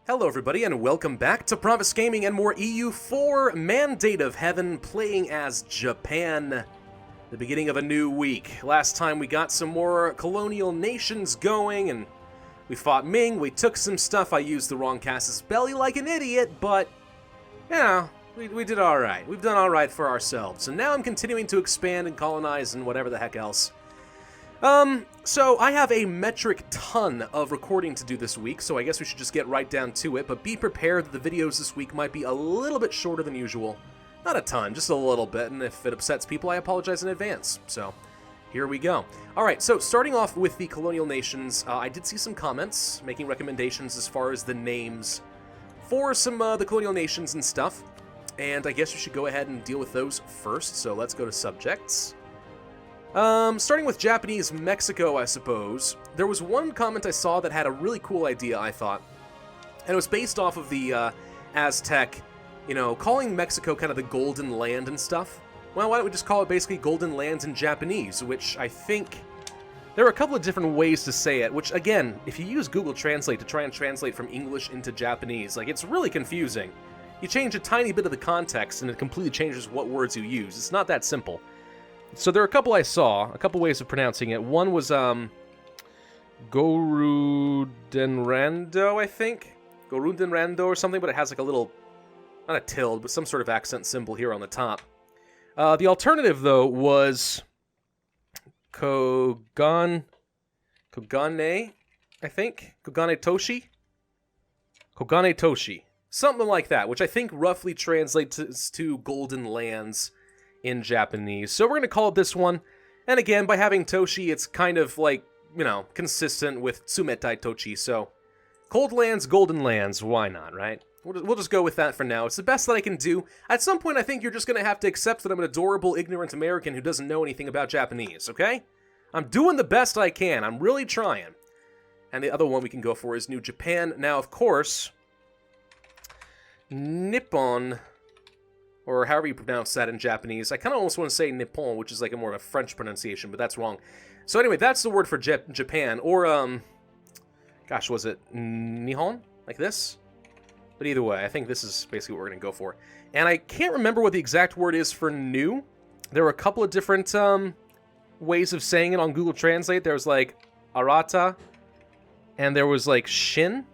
Hello everybody and welcome back to Pravus Gaming and more EU4 Mandate of Heaven, playing as Japan. The beginning of a new week. Last time we got some more colonial nations going and we fought Ming, we took some stuff. I used the wrong casus belli like an idiot, but yeah, we did alright. We've done alright for ourselves. And now I'm continuing to expand and colonize and whatever the heck else. So I have a metric ton of recording to do this week, so I guess we should just get right down to it, but be prepared that the videos this week might be a little bit shorter than usual. Not a ton, just a little bit, and if it upsets people, I apologize in advance. So, here we go. Alright, so starting off with the colonial nations, I did see some comments making recommendations as far as the names for some the colonial nations and stuff, and I guess we should go ahead and deal with those first, so let's go to subjects. Starting with Japanese Mexico, I suppose. There was one comment I saw that had a really cool idea, I thought. And it was based off of the Aztec, calling Mexico kind of the Golden Land and stuff. Well, why don't we just call it basically Golden Lands in Japanese, which I think there are a couple of different ways to say it, which, again, if you use Google Translate to try and translate from English into Japanese, it's really confusing. You change a tiny bit of the context and it completely changes what words you use. It's not that simple. So there are a couple I saw, a couple ways of pronouncing it. One was, Gorudenrando, I think? Gorudenrando or something, but it has like a little, not a tilde, but some sort of accent symbol here on the top. The alternative, though, was Kogane, I think? Kogane Toshi. Something like that, which I think roughly translates to Golden Lands in Japanese. So we're going to call it this one. And again, by having Toshi, it's kind of like, consistent with Tsumetai Tochi. So, Cold Lands, Golden Lands, why not, right? We'll just go with that for now. It's the best that I can do. At some point, I think you're just going to have to accept that I'm an adorable, ignorant American who doesn't know anything about Japanese, okay? I'm doing the best I can. I'm really trying. And the other one we can go for is New Japan. Now, of course, Nippon, or however you pronounce that in Japanese. I kind of almost want to say Nippon, which is like a more of a French pronunciation, but that's wrong. So anyway, that's the word for Japan, or, gosh, was it Nihon? Like this? But either way, I think this is basically what we're going to go for. And I can't remember what the exact word is for new. There were a couple of different, ways of saying it on Google Translate. There was, like, Arata, and there was, like, Shin,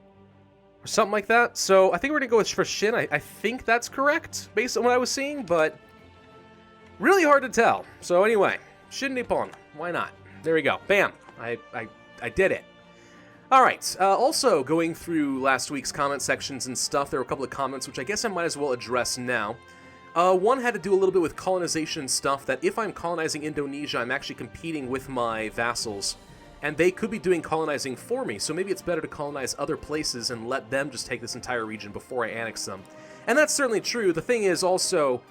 or something like that. So I think we're going to go for Shin. I think that's correct, based on what I was seeing, but really hard to tell. So anyway, Shin Nippon. Why not? There we go. Bam. I did it. All right. Also, going through last week's comment sections and stuff, there were a couple of comments which I guess I might as well address now. One had to do a little bit with colonization stuff, that if I'm colonizing Indonesia, I'm actually competing with my vassals. And they could be doing colonizing for me, so maybe it's better to colonize other places and let them just take this entire region before I annex them. And that's certainly true. The thing is also,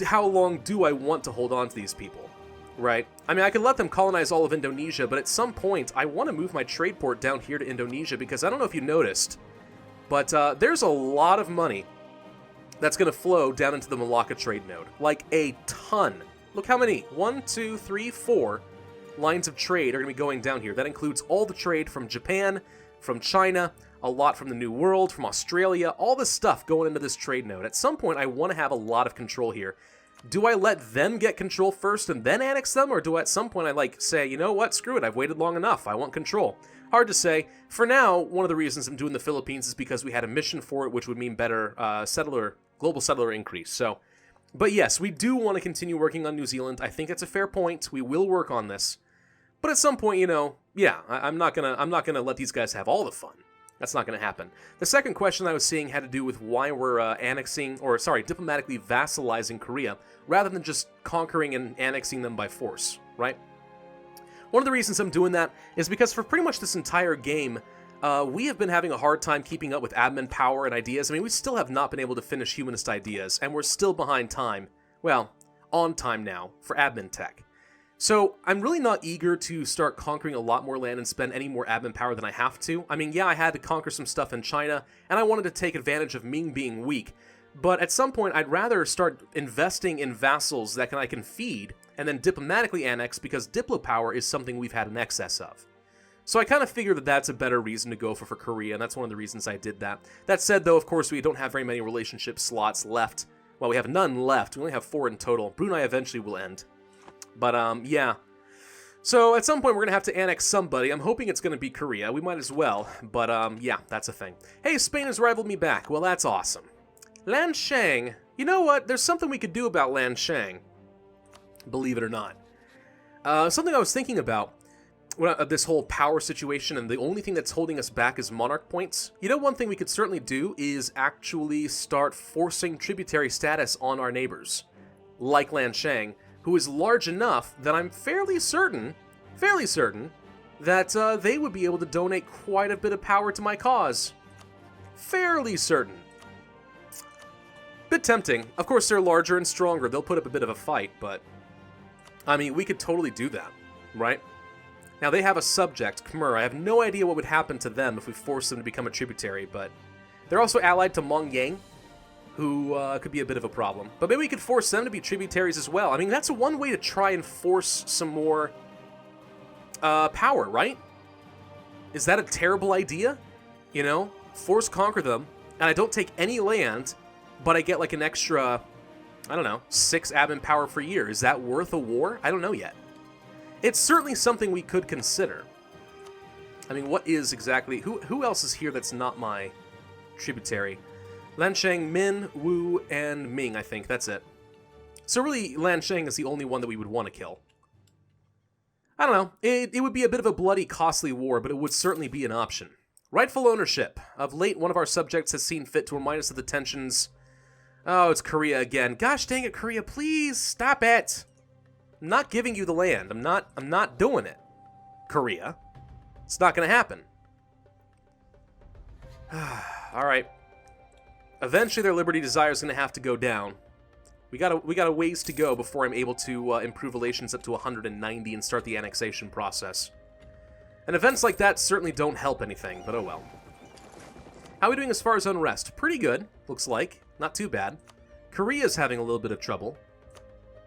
how long do I want to hold on to these people, right? I mean, I could let them colonize all of Indonesia, but at some point, I want to move my trade port down here to Indonesia, because I don't know if you noticed, but there's a lot of money that's going to flow down into the Malacca trade node. Like a ton. Look how many. 1, 2, 3, 4... lines of trade are going to be going down here. That includes all the trade from Japan, from China, a lot from the New World, from Australia, all this stuff going into this trade node. At some point, I want to have a lot of control here. Do I let them get control first and then annex them, or do at some point I say, you know what, screw it, I've waited long enough, I want control? Hard to say. For now, one of the reasons I'm doing the Philippines is because we had a mission for it, which would mean better global settler increase. So, but yes, we do want to continue working on New Zealand. I think it's a fair point. We will work on this. But at some point, yeah, I'm not gonna let these guys have all the fun. That's not gonna happen. The second question I was seeing had to do with why we're diplomatically vassalizing Korea, rather than just conquering and annexing them by force, right? One of the reasons I'm doing that is because for pretty much this entire game, we have been having a hard time keeping up with admin power and ideas. I mean, we still have not been able to finish humanist ideas, and we're still behind time. Well, on time now, for admin tech. So, I'm really not eager to start conquering a lot more land and spend any more admin power than I have to. I mean, yeah, I had to conquer some stuff in China, and I wanted to take advantage of Ming being weak, but at some point I'd rather start investing in vassals that I can feed, and then diplomatically annex, because diplo power is something we've had an excess of. So I kind of figured that that's a better reason to go for Korea, and that's one of the reasons I did that. That said, though, of course, we don't have very many relationship slots left. Well, we have none left. We only have 4 in total. Brunei eventually will end. But, yeah. So at some point, we're going to have to annex somebody. I'm hoping it's going to be Korea. We might as well. But, yeah, that's a thing. Hey, Spain has rivaled me back. Well, that's awesome. Lan Shang. You know what? There's something we could do about Lan Shang. Believe it or not. Something I was thinking about. This whole power situation, and the only thing that's holding us back is monarch points. You know, one thing we could certainly do is actually start forcing tributary status on our neighbors, like Lan Shang, who is large enough that I'm fairly certain that they would be able to donate quite a bit of power to my cause. Fairly certain. Bit tempting. Of course, they're larger and stronger. They'll put up a bit of a fight, but I mean, we could totally do that, right? Now, they have a subject, Khmer. I have no idea what would happen to them if we forced them to become a tributary, but they're also allied to Mong Yang, who could be a bit of a problem. But maybe we could force them to be tributaries as well. I mean, that's one way to try and force some more power, right? Is that a terrible idea? You know, force conquer them, and I don't take any land, but I get like an extra, I don't know, 6 admin power per year. Is that worth a war? I don't know yet. It's certainly something we could consider. I mean, what is exactly... Who else is here that's not my tributary? Lan Shang, Min, Wu, and Ming, I think. That's it. So really, Lan Shang is the only one that we would want to kill. I don't know. It would be a bit of a bloody, costly war, but it would certainly be an option. Rightful ownership. Of late, one of our subjects has seen fit to remind us of the tensions... Oh, it's Korea again. Gosh dang it, Korea, please stop it! I'm not giving you the land. I'm not doing it. Korea. It's not going to happen. All right. Eventually their liberty desire is going to have to go down. We got a ways to go before I'm able to improve relations up to 190 and start the annexation process. And events like that certainly don't help anything, but oh well. How are we doing as far as unrest? Pretty good, looks like. Not too bad. Korea's having a little bit of trouble.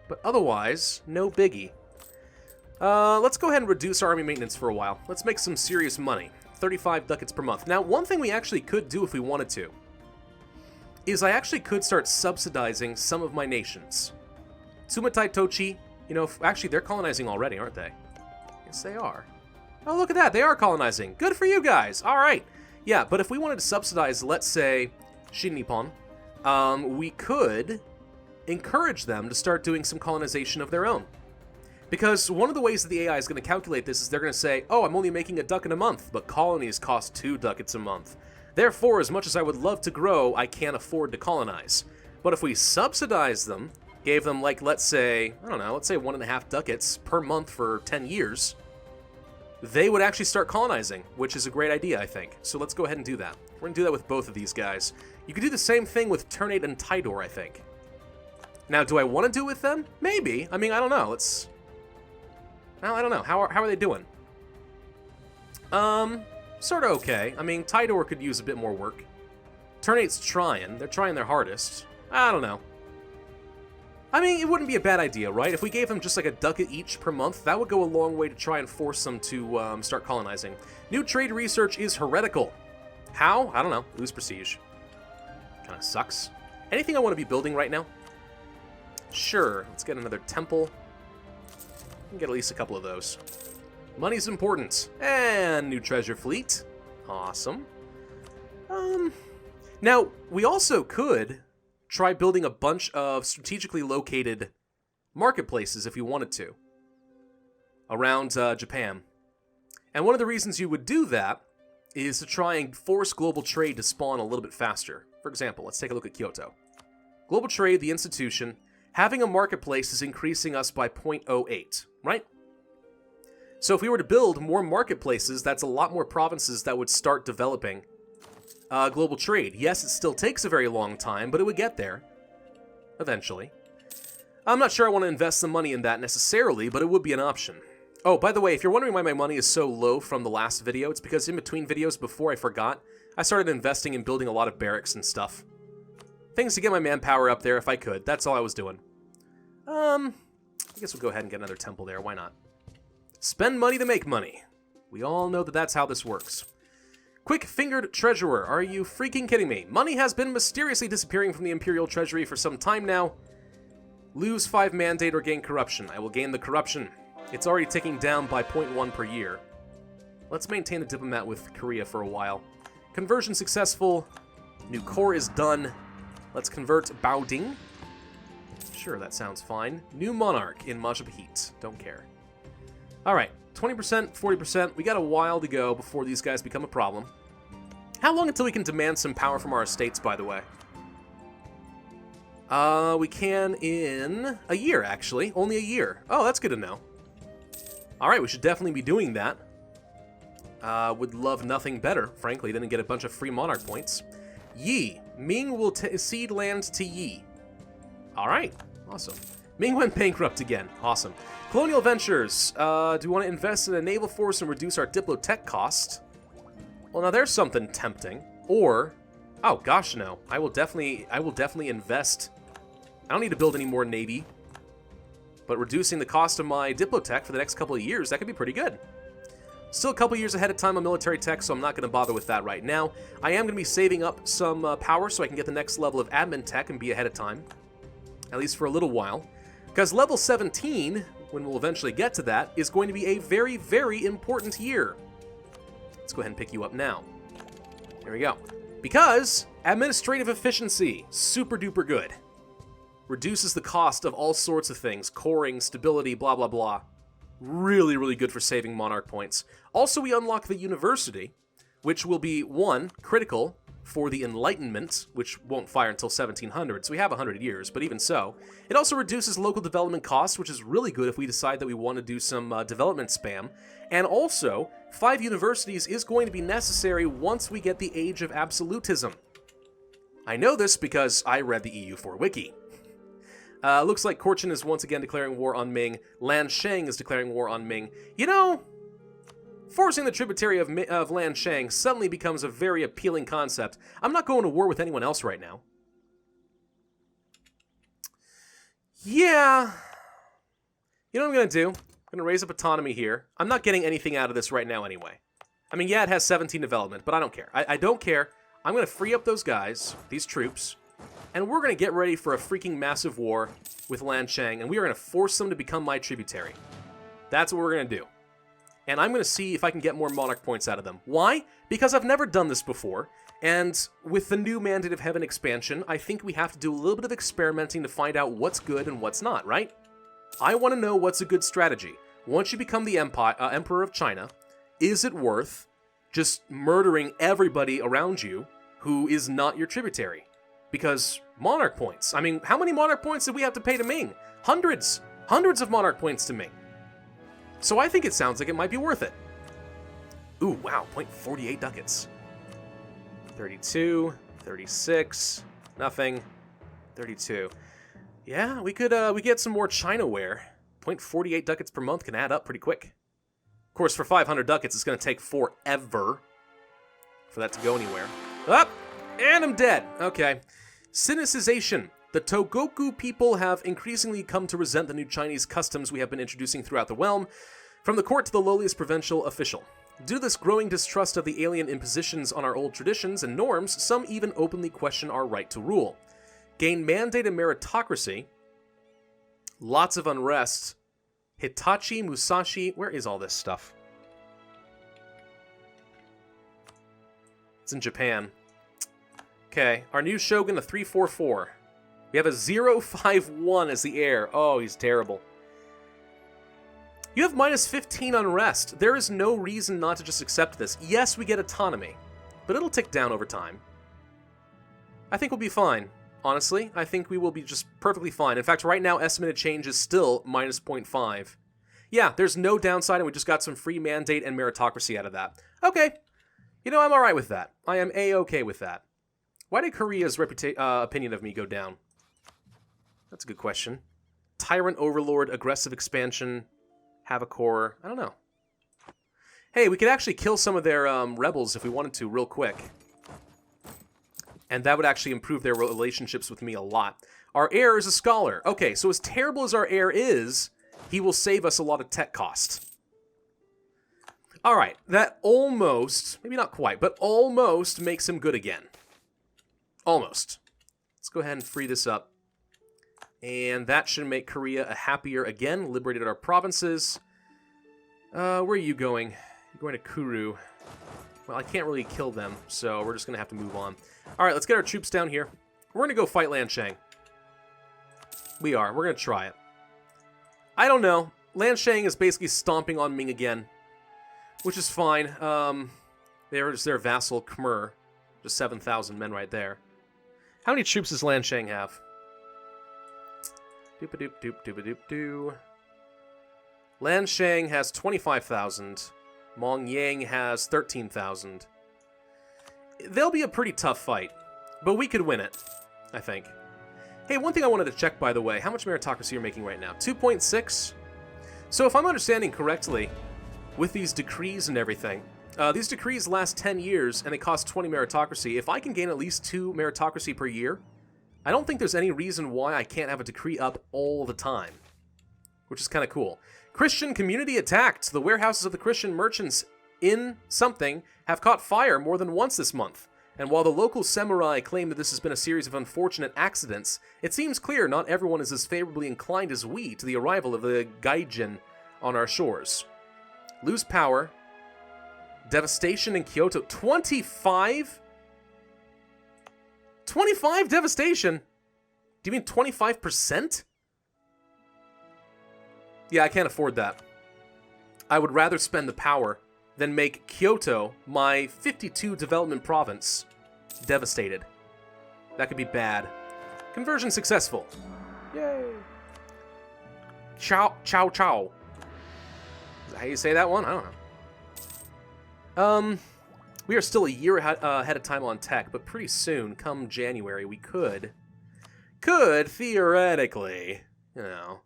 But otherwise, no biggie. Let's go ahead and reduce our army maintenance for a while. Let's make some serious money. 35 ducats per month. Now, one thing we actually could do if we wanted to is I actually could start subsidizing some of my nations. Tsumatai Tochi, you know, actually they're colonizing already, aren't they? Yes, they are. Oh, look at that. They are colonizing. Good for you guys. All right. Yeah, but if we wanted to subsidize, let's say, Shin Nippon, we could encourage them to start doing some colonization of their own. Because one of the ways that the AI is going to calculate this is they're going to say, oh, I'm only making a ducat a month, but colonies cost 2 ducats a month. Therefore, as much as I would love to grow, I can't afford to colonize. But if we subsidize them, gave them like, let's say, I don't know, let's say 1.5 ducats per month for 10 years, they would actually start colonizing, which is a great idea, I think. So let's go ahead and do that. We're going to do that with both of these guys. You could do the same thing with Ternate and Tidor, I think. Now, do I want to do it with them? Maybe. I mean, I don't know. Well, I don't know. How are they doing? Sort of okay. I mean, Tidor could use a bit more work. Ternate's trying. They're trying their hardest. I don't know. I mean, it wouldn't be a bad idea, right? If we gave them just like a ducat each per month, that would go a long way to try and force them to start colonizing. New trade research is heretical. How? I don't know. Lose prestige. Kind of sucks. Anything I want to be building right now? Sure. Let's get another temple. We can get at least a couple of those. Money's important. And new treasure fleet. Awesome. Now, we also could try building a bunch of strategically located marketplaces if you wanted to around Japan. And one of the reasons you would do that is to try and force global trade to spawn a little bit faster. For example, let's take a look at Kyoto. Global trade, the institution, having a marketplace is increasing us by 0.08, right? So if we were to build more marketplaces, that's a lot more provinces that would start developing global trade. Yes, it still takes a very long time, but it would get there eventually. I'm not sure I want to invest some money in that necessarily, but it would be an option. Oh, by the way, if you're wondering why my money is so low from the last video, it's because in between videos before I forgot, I started investing in building a lot of barracks and stuff. Things to get my manpower up there if I could. That's all I was doing. I guess we'll go ahead and get another temple there. Why not? Spend money to make money. We all know that that's how this works. Quick-fingered treasurer. Are you freaking kidding me? Money has been mysteriously disappearing from the Imperial Treasury for some time now. Lose 5 mandate or gain corruption. I will gain the corruption. It's already ticking down by 0.1 per year. Let's maintain the diplomat with Korea for a while. Conversion successful. New core is done. Let's convert Baoding. Sure, that sounds fine. New monarch in Majapahit. Don't care. Alright, 20%, 40%. We got a while to go before these guys become a problem. How long until we can demand some power from our estates, by the way? We can in a year, actually. Only a year. Oh, that's good to know. Alright, we should definitely be doing that. Would love nothing better, frankly, than to get a bunch of free monarch points. Yi. Ming will cede land to Yi. Alright, awesome. Ming went bankrupt again. Awesome. Colonial ventures. Do we want to invest in a naval force and reduce our diplotech cost? Well, now there's something tempting. Or, oh gosh, no. I will definitely invest. I don't need to build any more navy. But reducing the cost of my diplotech for the next couple of years, that could be pretty good. Still a couple years ahead of time on military tech, so I'm not going to bother with that right now. I am going to be saving up some power so I can get the next level of admin tech and be ahead of time. At least for a little while. Because level 17, when we'll eventually get to that, is going to be a very, very important year. Let's go ahead and pick you up now. There we go. Because administrative efficiency, super duper good. Reduces the cost of all sorts of things. Coring, stability, blah, blah, blah. Really, really good for saving monarch points. Also, we unlock the university, which will be, 1, critical for the Enlightenment, which won't fire until 1700, so we have 100 years, but even so. It also reduces local development costs, which is really good if we decide that we want to do some development spam. And also, 5 universities is going to be necessary once we get the Age of Absolutism. I know this because I read the EU4 wiki. Looks like Korchin is once again declaring war on Ming. Lan Shang is declaring war on Ming. You know, forcing the tributary of Lan Shang suddenly becomes a very appealing concept. I'm not going to war with anyone else right now. Yeah. You know what I'm going to do? I'm going to raise up autonomy here. I'm not getting anything out of this right now anyway. I mean, yeah, it has 17 development, but I don't care. I don't care. I'm going to free up those guys, these troops, and we're going to get ready for a freaking massive war with Lan Shang, and we are going to force them to become my tributary. That's what we're going to do. And I'm going to see if I can get more monarch points out of them. Why? Because I've never done this before, and with the new Mandate of Heaven expansion, I think we have to do a little bit of experimenting to find out what's good and what's not, right? I want to know what's a good strategy. Once you become the Emperor of China, is it worth just murdering everybody around you who is not your tributary? Because monarch points. I mean, how many monarch points did we have to pay to Ming? Hundreds. Hundreds of monarch points to Ming. So I think it sounds like it might be worth it. Ooh, wow, 0.48 ducats. 32, 36, nothing, 32. Yeah, we get some more Chinaware. 0.48 ducats per month can add up pretty quick. Of course, for 500 ducats, it's going to take forever for that to go anywhere. Up! And I'm dead. Okay. Sinicization. The Togoku people have increasingly come to resent the new Chinese customs we have been introducing throughout the realm, from the court to the lowliest provincial official. Due to this growing distrust of the alien impositions on our old traditions and norms, some even openly question our right to rule. Gain mandate and meritocracy. Lots of unrest. Hitachi, Musashi, where is all this stuff? It's in Japan. Okay, our new shogun, a 344. We have a 051 as the heir. Oh, he's terrible. You have minus 15 unrest. There is no reason not to just accept this. Yes, we get autonomy, but it'll tick down over time. I think we'll be fine. Honestly, I think we will be just perfectly fine. In fact, right now, estimated change is still minus 0.5. Yeah, there's no downside, and we just got some free mandate and meritocracy out of that. Okay. You know, I'm alright with that. I am A-okay with that. Why did Korea's opinion of me go down? That's a good question. Tyrant Overlord, aggressive expansion, have a core. I don't know. Hey, we could actually kill some of their rebels if we wanted to real quick. And that would actually improve their relationships with me a lot. Our heir is a scholar. Okay, so as terrible as our heir is, he will save us a lot of tech cost. Alright, that almost, maybe not quite, but almost makes him good again. Almost. Let's go ahead and free this up. And that should make Korea a happier again. Liberated our provinces. Where are you going? You're going to Kuru. Well, I can't really kill them, so we're just going to have to move on. Alright, let's get our troops down here. We're going to go fight Lan Shang. We are. We're going to try it. I don't know. Lan Shang is basically stomping on Ming again, which is fine. There's their vassal, Khmer. Just 7,000 men right there. How many troops does Lan Shang have? Doop-a-doop-doop-doop-a-doop-doo. Lan Shang has 25,000. Mong Yang has 13,000. They'll be a pretty tough fight, but we could win it, I think. Hey, one thing I wanted to check, by the way. How much meritocracy you're making right now? 2.6? So if I'm understanding correctly, with these decrees and everything, these decrees last 10 years, and they cost 20 meritocracy. If I can gain at least 2 meritocracy per year, I don't think there's any reason why I can't have a decree up all the time, which is kind of cool. Christian community attacked. The warehouses of the Christian merchants in something have caught fire more than once this month. And while the local samurai claim that this has been a series of unfortunate accidents, it seems clear not everyone is as favorably inclined as we to the arrival of the gaijin on our shores. Lose power. Devastation in Kyoto. 25? 25 devastation? Do you mean 25%? Yeah, I can't afford that. I would rather spend the power than make Kyoto, my 52 development province, devastated. That could be bad. Conversion successful. Yay. Chow, chow, chow. Is that how you say that one? I don't know. We are still a year ahead of time on tech, but pretty soon, come January, we could theoretically, you know,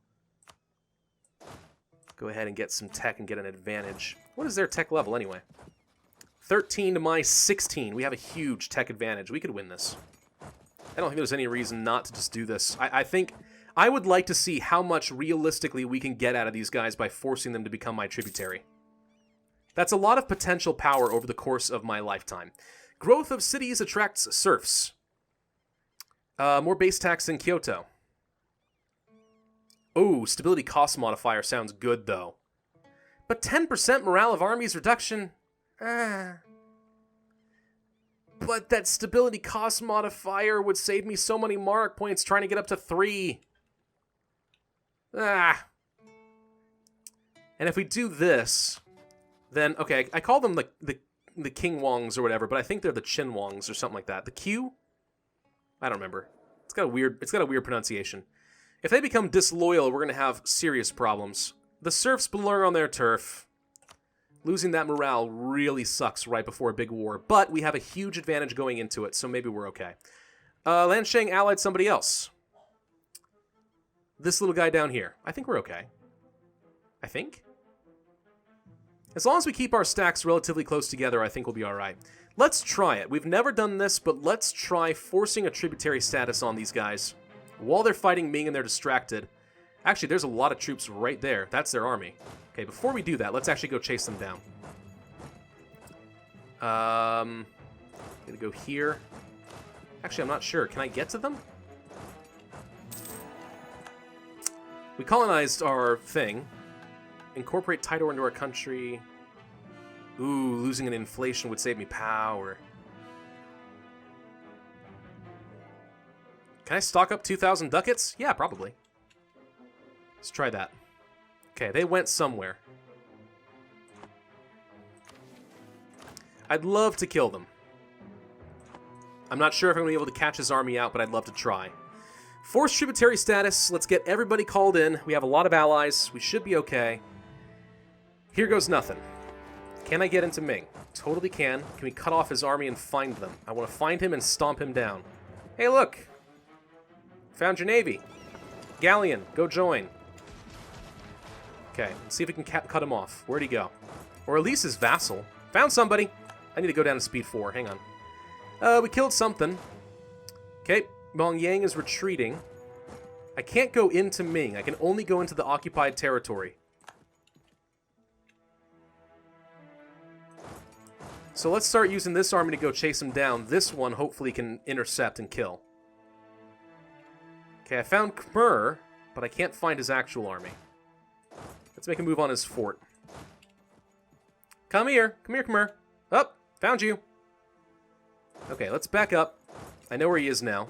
go ahead and get some tech and get an advantage. What is their tech level anyway? 13 to my 16. We have a huge tech advantage. We could win this. I don't think there's any reason not to just do this. I think I would like to see how much realistically we can get out of these guys by forcing them to become my tributary. That's a lot of potential power over the course of my lifetime. Growth of cities attracts serfs. More base tax in Kyoto. Oh, stability cost modifier sounds good, though. But 10% morale of armies reduction? But that stability cost modifier would save me so many mark points trying to get up to 3. And if we do this, then, okay, I call them the King Wongs or whatever, but I think they're the Chin Wongs or something like that. The Q? I don't remember. It's got a weird pronunciation. If they become disloyal, we're going to have serious problems. The serfs blur on their turf. Losing that morale really sucks right before a big war, but we have a huge advantage going into it, so maybe we're okay. Lan Shang allied somebody else. This little guy down here. I think we're okay. I think? As long as we keep our stacks relatively close together, I think we'll be alright. Let's try it. We've never done this, but let's try forcing a tributary status on these guys. While they're fighting Ming and they're distracted. Actually, there's a lot of troops right there. That's their army. Okay, before we do that, let's actually go chase them down. Gonna go here. Actually, I'm not sure. Can I get to them? We colonized our thing. Incorporate title into our country. Ooh, losing an inflation would save me power. Can I stock up 2,000 ducats? Yeah, probably. Let's try that. Okay, they went somewhere. I'd love to kill them. I'm not sure if I'm going to be able to catch his army out, but I'd love to try. Forced tributary status. Let's get everybody called in. We have a lot of allies. We should be okay. Here goes nothing. Can I get into Ming? Totally can. Can we cut off his army and find them? I want to find him and stomp him down. Hey, look! Found your navy. Galleon, go join. Okay, let's see if we can cut him off. Where'd he go? Or at least his vassal. Found somebody! I need to go down to speed 4. Hang on. We killed something. Okay, Mong Yang is retreating. I can't go into Ming. I can only go into the occupied territory. So let's start using this army to go chase him down. This one hopefully can intercept and kill. Okay, I found Khmer, but I can't find his actual army. Let's make a move on his fort. Come here. Come here, Khmer. Up. Found you. Okay, let's back up. I know where he is now.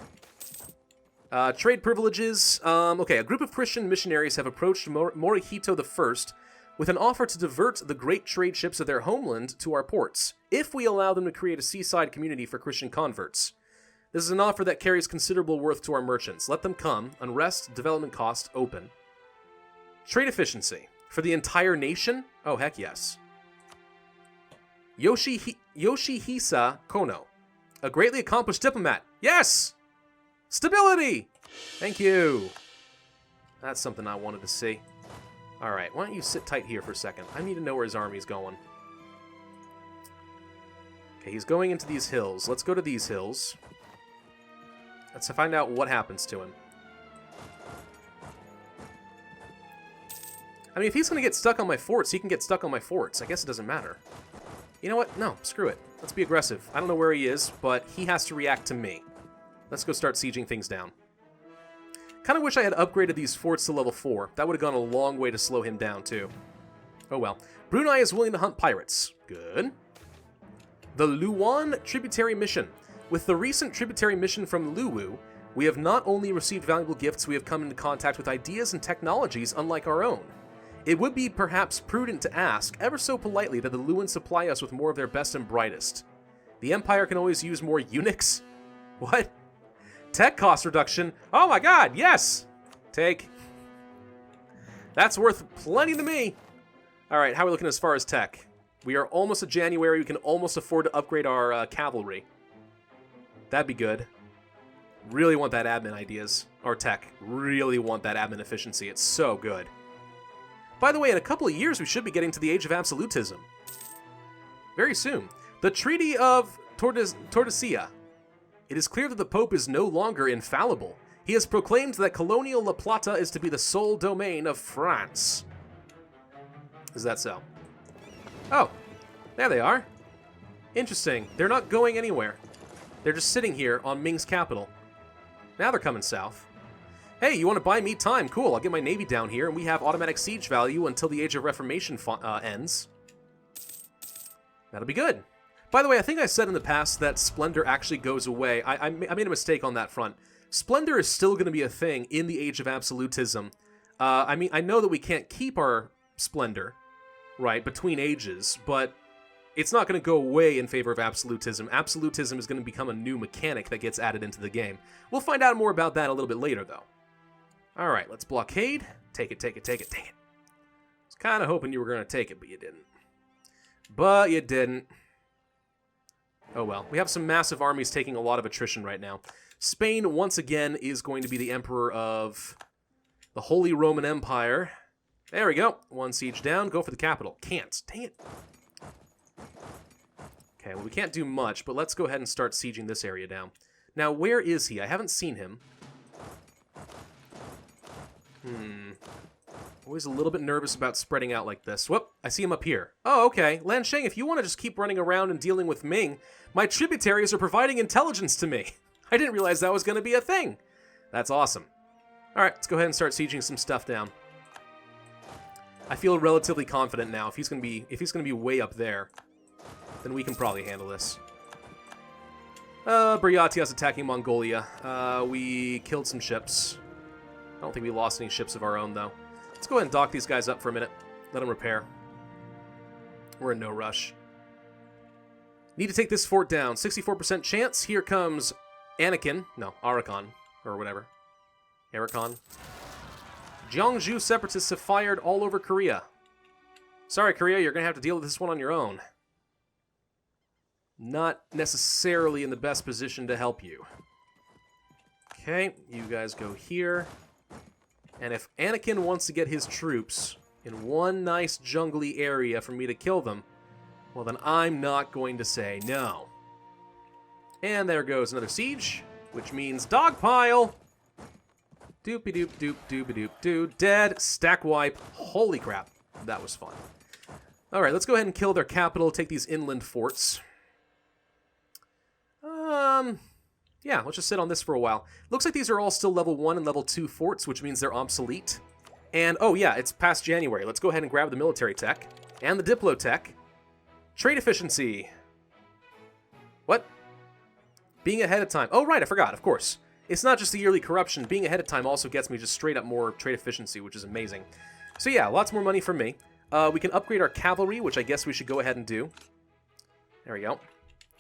Trade privileges. Okay, a group of Christian missionaries have approached Morihito I with an offer to divert the great trade ships of their homeland to our ports, if we allow them to create a seaside community for Christian converts. This is an offer that carries considerable worth to our merchants. Let them come. Unrest, development cost, open. Trade efficiency. For the entire nation? Oh, heck yes. Yoshihisa Kono. A greatly accomplished diplomat. Yes! Stability! Thank you. That's something I wanted to see. Alright, why don't you sit tight here for a second? I need to know where his army's going. Okay, he's going into these hills. Let's go to these hills. Let's find out what happens to him. I mean, if he's going to get stuck on my forts, he can get stuck on my forts. I guess it doesn't matter. You know what? No, screw it. Let's be aggressive. I don't know where he is, but he has to react to me. Let's go start sieging things down. Kind of wish I had upgraded these forts to level 4. That would have gone a long way to slow him down, too. Oh well. Brunei is willing to hunt pirates. Good. The Luwan Tributary Mission. With the recent tributary mission from Luwu, we have not only received valuable gifts, we have come into contact with ideas and technologies unlike our own. It would be perhaps prudent to ask, ever so politely, that the Luwan supply us with more of their best and brightest. The Empire can always use more eunuchs? What? Tech cost reduction? Oh my god, yes! Take. That's worth plenty to me. Alright, how are we looking as far as tech? We are almost at January. We can almost afford to upgrade our cavalry. That'd be good. Really want that admin ideas. Or tech. Really want that admin efficiency. It's so good. By the way, in a couple of years, we should be getting to the age of absolutism. Very soon. The Treaty of Tordesillas. It is clear that the Pope is no longer infallible. He has proclaimed that colonial La Plata is to be the sole domain of France. Is that so? Oh, there they are. Interesting. They're not going anywhere. They're just sitting here on Ming's capital. Now they're coming south. Hey, you want to buy me time? Cool, I'll get my navy down here, and we have automatic siege value until the Age of Reformation ends. That'll be good. By the way, I think I said in the past that Splendor actually goes away. I made a mistake on that front. Splendor is still going to be a thing in the Age of Absolutism. I mean, I know that we can't keep our Splendor, right, between ages, but it's not going to go away in favor of Absolutism. Absolutism is going to become a new mechanic that gets added into the game. We'll find out more about that a little bit later, though. Alright, let's blockade. Take it, take it, take it, take it. I was kind of hoping you were going to take it, but you didn't. But you didn't. Oh well. We have some massive armies taking a lot of attrition right now. Spain, once again, is going to be the emperor of the Holy Roman Empire. There we go. One siege down. Go for the capital. Can't. Dang it. Okay, well, we can't do much, but let's go ahead and start sieging this area down. Now, where is he? I haven't seen him. Always a little bit nervous about spreading out like this. Whoop, I see him up here. Oh, okay. Lan Shang, if you want to just keep running around and dealing with Ming, my tributaries are providing intelligence to me. I didn't realize that was going to be a thing. That's awesome. All right, let's go ahead and start sieging some stuff down. I feel relatively confident now. If he's going to be way up there, then we can probably handle this. Buryatia's attacking Mongolia. We killed some ships. I don't think we lost any ships of our own, though. Let's go ahead and dock these guys up for a minute. Let them repair. We're in no rush. Need to take this fort down. 64% chance. Here comes Anakin. No, Arakan. Or whatever. Arakan. Gyeongju separatists have fired all over Korea. Sorry, Korea, you're going to have to deal with this one on your own. Not necessarily in the best position to help you. Okay, you guys go here. And if Anakin wants to get his troops in one nice jungly area for me to kill them, well then I'm not going to say no. And there goes another siege, which means dogpile! Doopy-doop, doop, doopy-doop, doo. Dead. Stack wipe. Holy crap. That was fun. Alright, let's go ahead and kill their capital, take these inland forts. yeah, let's just sit on this for a while. Looks like these are all still level 1 and level 2 forts, which means they're obsolete. And, oh yeah, it's past January. Let's go ahead and grab the military tech and the diplo tech. Trade efficiency. What? Being ahead of time. Oh, right, I forgot, of course. It's not just the yearly corruption. Being ahead of time also gets me just straight up more trade efficiency, which is amazing. So yeah, lots more money for me. We can upgrade our cavalry, which I guess we should go ahead and do. There we go.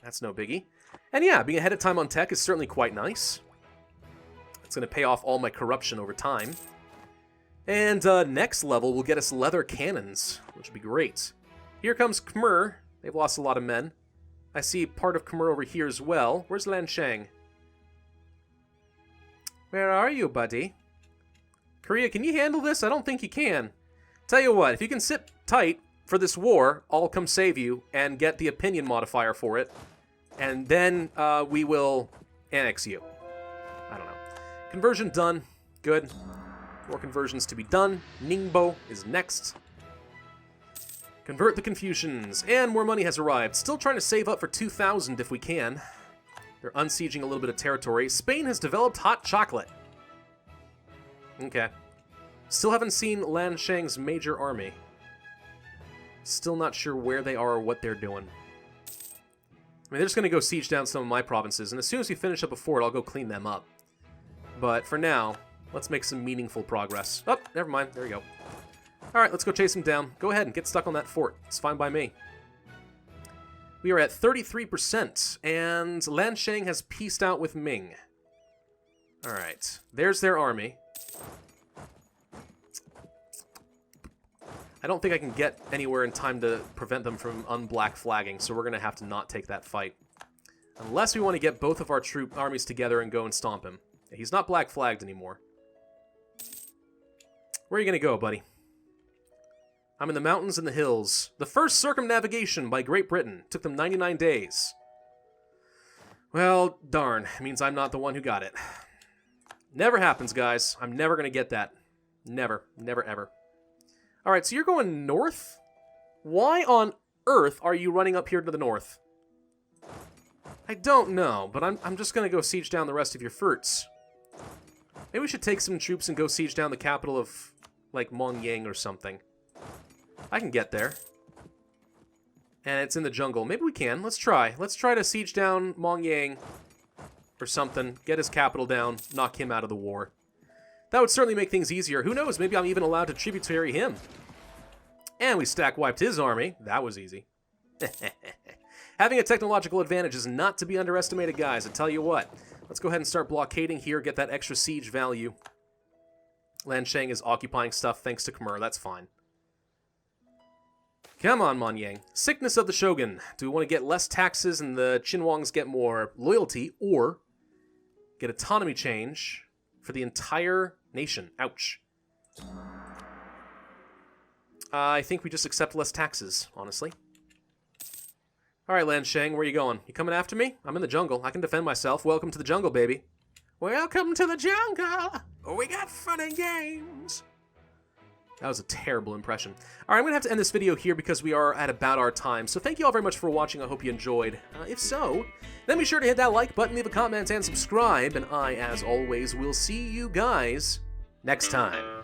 That's no biggie. And yeah, being ahead of time on tech is certainly quite nice. It's going to pay off all my corruption over time. And next level will get us leather cannons, which would be great. Here comes Khmer. They've lost a lot of men. I see part of Khmer over here as well. Where's Lan Shang? Where are you, buddy? Korea, can you handle this? I don't think you can. Tell you what, if you can sit tight for this war, I'll come save you and get the opinion modifier for it. And then we will annex you. I don't know. Conversion done. Good. More conversions to be done. Ningbo is next. Convert the Confucians. And more money has arrived. Still trying to save up for 2,000 if we can. They're unsieging a little bit of territory. Spain has developed hot chocolate. Okay. Still haven't seen Lan Shang's major army. Still not sure where they are or what they're doing. I mean, they're just going to go siege down some of my provinces, and as soon as we finish up a fort, I'll go clean them up. But for now, let's make some meaningful progress. Oh, never mind. There we go. Alright, let's go chase him down. Go ahead and get stuck on that fort. It's fine by me. We are at 33%, and Lan Shang has peaced out with Ming. Alright, there's their army. I don't think I can get anywhere in time to prevent them from unblack flagging, so we're going to have to not take that fight. Unless we want to get both of our armies together and go and stomp him. He's not black flagged anymore. Where are you going to go, buddy? I'm in the mountains and the hills. The first circumnavigation by Great Britain. Took them 99 days. Well, darn. It means I'm not the one who got it. Never happens, guys. I'm never going to get that. Never. Never, ever. Alright, so you're going north? Why on earth are you running up here to the north? I don't know, but I'm just going to go siege down the rest of your forts. Maybe we should take some troops and go siege down the capital of, like, Monyang or something. I can get there. And it's in the jungle. Maybe we can. Let's try. Let's try to siege down Monyang or something. Get his capital down. Knock him out of the war. That would certainly make things easier. Who knows? Maybe I'm even allowed to tributary him. And we stack wiped his army. That was easy. Having a technological advantage is not to be underestimated, guys. I tell you what. Let's go ahead and start blockading here. Get that extra siege value. Lan Shang is occupying stuff thanks to Khmer. That's fine. Come on, Monyang. Sickness of the Shogun. Do we want to get less taxes and the Qinhuangs get more loyalty, or get autonomy change for the entire nation? Ouch. I think we just accept less taxes, honestly. Alright, Lan Shang, where are you going? You coming after me? I'm in the jungle. I can defend myself. Welcome to the jungle, baby. Welcome to the jungle! We got fun and games! That was a terrible impression. Alright, I'm going to have to end this video here because we are at about our time. So thank you all very much for watching. I hope you enjoyed. If so, then be sure to hit that like button, leave a comment, and subscribe. And I, as always, will see you guys next time.